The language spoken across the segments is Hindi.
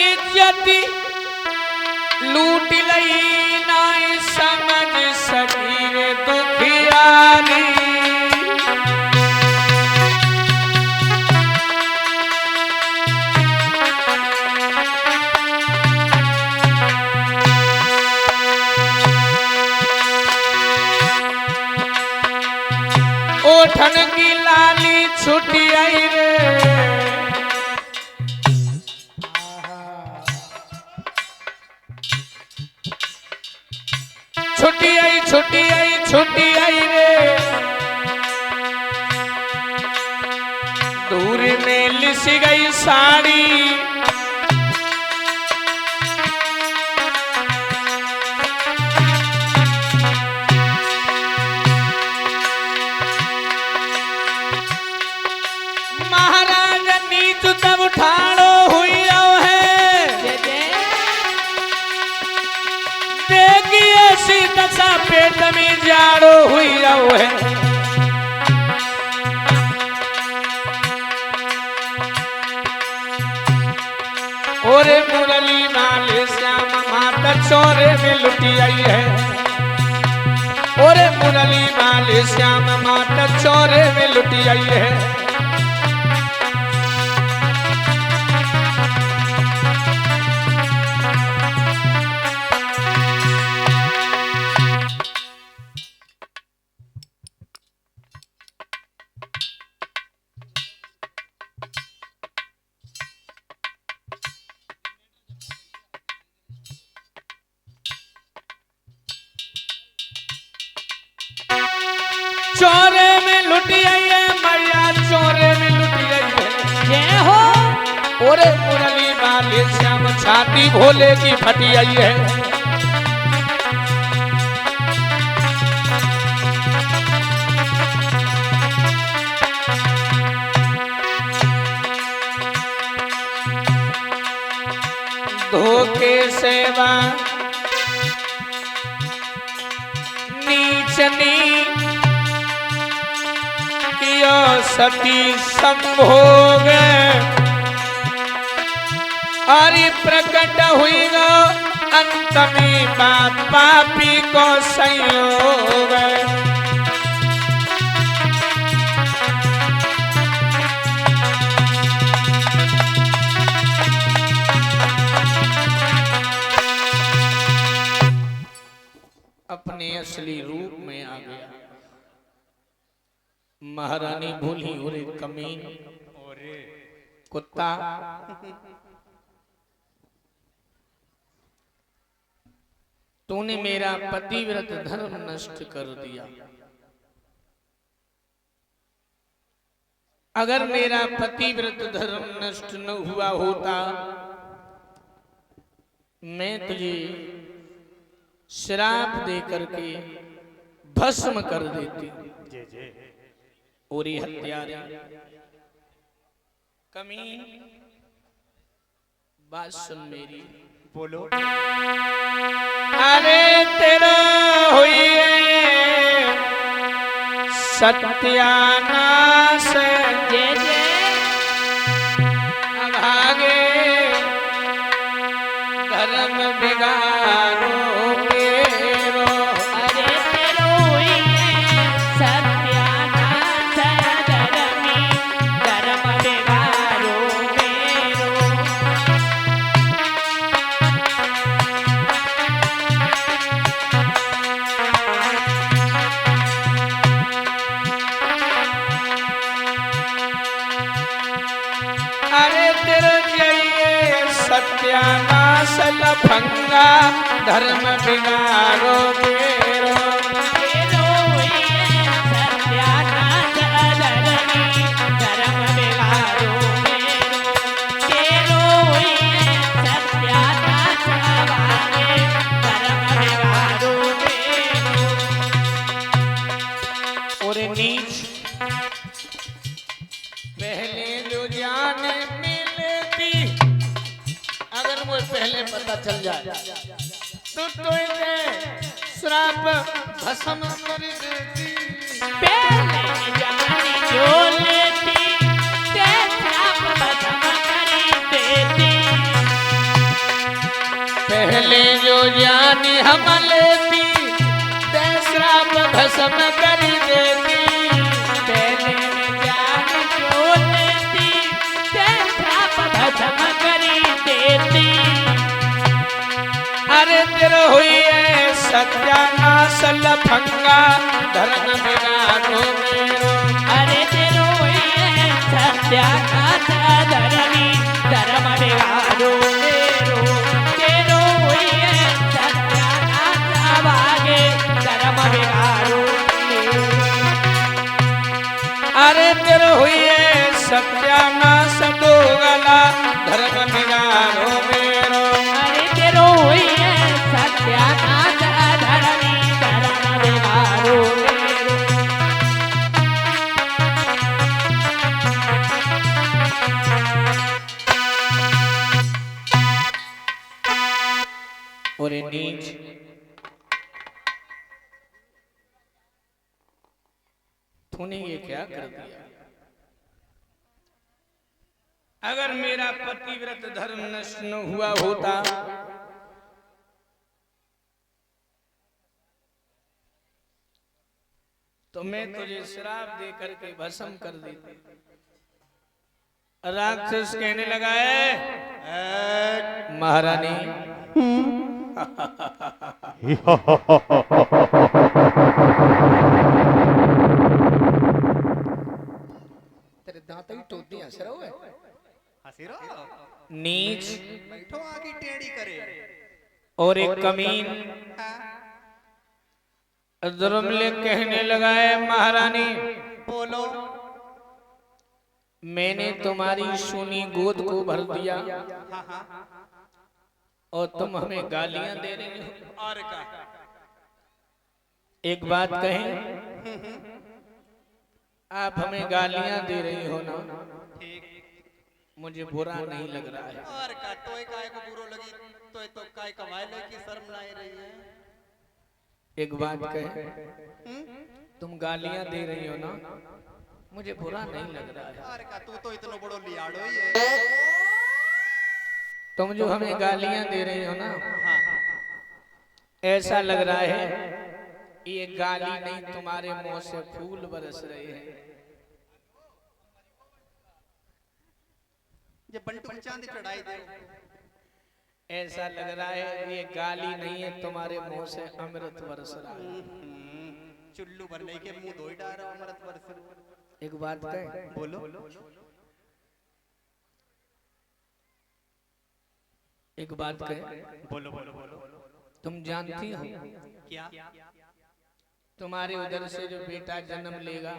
इज्जत लूट लई नाई समझ सकी रे दुखियारी। ओठन की लाली छुटी आई रे, छुट्टी आई छुट्टी आई छुट्टी आई रे, दूर में लिस गई साड़ी। महाराज नीच तब ठाड़ो हुई है, देखी ऐसी दशा पेट में जाड़ो हुई है। ओरे मुरली माले श्याम माता चोरे में लुटी आई है। ओरे मुरली माले श्याम माता चोरे में लुटी आई है। चोरे में लुटी आई है मैया, चोरे में लुटी आई है। जय हो। ओरे मुरली वाले श्याम छाती भोले की फटी आई है। धोखे सेवा नीचनी सती संभोग, अरे प्रकट हुई गो अंत में बात पापी को संयोग। अपने असली रूप में आ गया महारानी भूली। और कमीन कुत्ता तूने मेरा पतिव्रत धर्म नष्ट कर दिया। अगर मेरा पतिव्रत धर्म नष्ट न हुआ होता, मैं तुझे श्राप दे करके भस्म कर देती। और ये हत्यारे कमीन बात सुन मेरी, बोलो। अरे तेरा हुई सत्यानाश, जय जय अभागे धर्म बिगाड़ो मेरो। अरे तेरो हुई सत्यानाश, धर्म बिगाड़ो मेरो। अरे तेरे जइए सत्यानाश लफंगा, धर्म बिगाड़ो मेरो। तेरो हुई सत्यानाश, धर्म बिगाड़ो मेरो। तेरो हुई सत्यानाश, धर्म बिगाड़ो मेरो। और नीच पहले जो जान मिलती, अगर मुझे पहले पता चल जाए तो तुझे श्राप भस्म कर देती। पहले जानी जो लेती, ते श्राप भस्म कर देती। पहले जो जानी हम लेती ते श्राप भस्म कर देती। पहले में जान जो लेती ते श्राप भस्म करी देती। अरे तेरे हुई है सत्यानाश लफंगा धर्म बिगाड़ो मेरो। अरे तेरो ये सत्यानाश धरणी धर्म बिगाड़ो मेरो। तेरो ये सत्यानाश वागे धर्म बिगाड़ो मेरो। अरे तेरे हुई है सत्यानाश दो गला धर्म बिगाड़ो मेरो। अरे तेरो ये सत्यानाश धरणी धर्म बिगाड़ो मेरो। और ये नीच तूने ये क्या कर दिया? अगर मेरा पतिव्रत धर्म नष्ट न हुआ होता तो मैं तुझे श्राप दे करके भस्म कर देती। राक्षस कहने लगा है महारानी तेरे दांत ही टूट दिया सर हुए हसीरो नीच बैठो आगे टेढ़ी करे। और एक कमीन जुर्मले कहने लगा है महारानी बोलो। मैंने तुम्हारी सूनी गोद को भर दिया हाँ हाँ और तुम हमें गालियां दे रही हो। और का एक बात कहें, आप हमें गालियां दे रही हो ना, ठीक मुझे बुरा नहीं लग रहा है। और का तोय काय को बुरो लगी तो काय कमाए ले की शर्म ना आ रही है। एक बात कहें, तुम गालियां दे रही हो ना, मुझे बुरा नहीं लग रहा है। और का तू तो इतना बड़ो लियाड़ो ही है। तुम जो हमें गालियां दे रही हो ना, हाँ ऐसा लग रहा है ये गाली नहीं तुम्हारे मुंह से फूल बरस रहे हैं। ये बंटू चांदी चढ़ाई दे। ऐसा लग रहा है ये गाली नहीं है तुम्हारे मुंह से अमृत बरस रहा है। चुल्लू भरने के मुंह धोई डालो अमृत बरस। एक बात कहें, बोलो एक बात कहें, बोलो बोलो बोलो तुम जानती हो क्या? तुम्हारे उधर से जो बेटा जन्म लेगा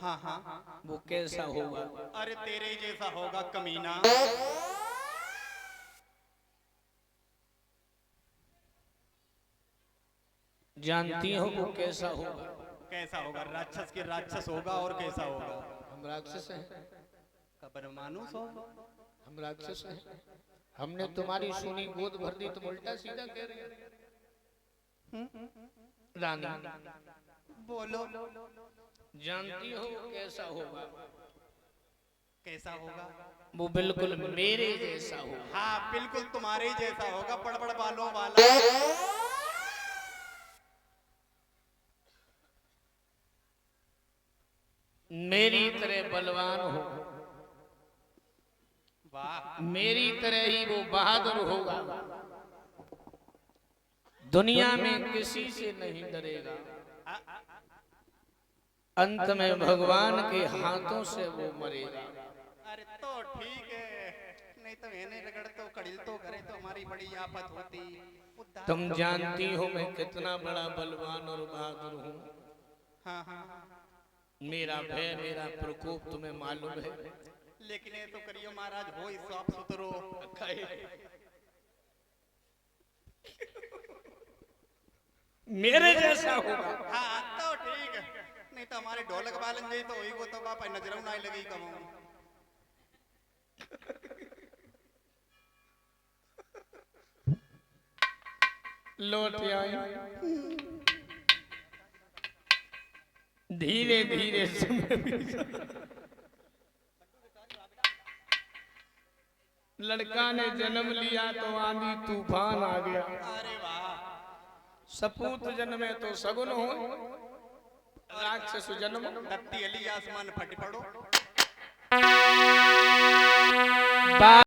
हाँ हाँ वो कैसा होगा? अरे तेरे ही जैसा होगा कमीना। जानती हो वो कैसा होगा? कैसा होगा? राक्षस के राक्षस होगा। और कैसा होगा? हम राक्षस हैं, कबर मानुस होगा। हम राक्षस हैं। हमने तुम्हारी सुनी गोद भर दी, तुम उल्टा सीधा कह रही हो। रानी बोलो जानती हो वो कैसा होगा? कैसा होगा? वो बिल्कुल मेरे जैसा होगा। हाँ बिल्कुल तुम्हारे ही जैसा होगा, बड़ बालों वाला। मेरी तरह बलवान हो, वाह मेरी तरह ही वो बहादुर होगा, दुनिया में किसी से नहीं डरेगा, अंत में भगवान के हाथों से वो मरेगा। अरे तो ठीक है, नहीं तो मैंने रगड़ तो कड़िल तो करे तो हमारी बड़ी आफत होती। तुम जानती हो मैं कितना बड़ा बलवान और बहादुर हूँ। हाँ हाँ मेरा भय, मेरा प्रकोप तुम्हें मालूम है। लेकिन ये तो करियो महाराज हो साफ सुथरो। मेरे जैसा होगा। हाँ तो ठीक है, नहीं तो हमारे ढोलक वालन जी तो वही को तो बाप नजरों ना लगी कमो। लौट आई धीरे धीरे लड़का ने जन्म लिया तो आंधी तूफान आ गया। अरे वाह, सपूत जन्मे तो सगुन हो, राक्षस जन्म दत्ती अली आसमान फट पड़ो।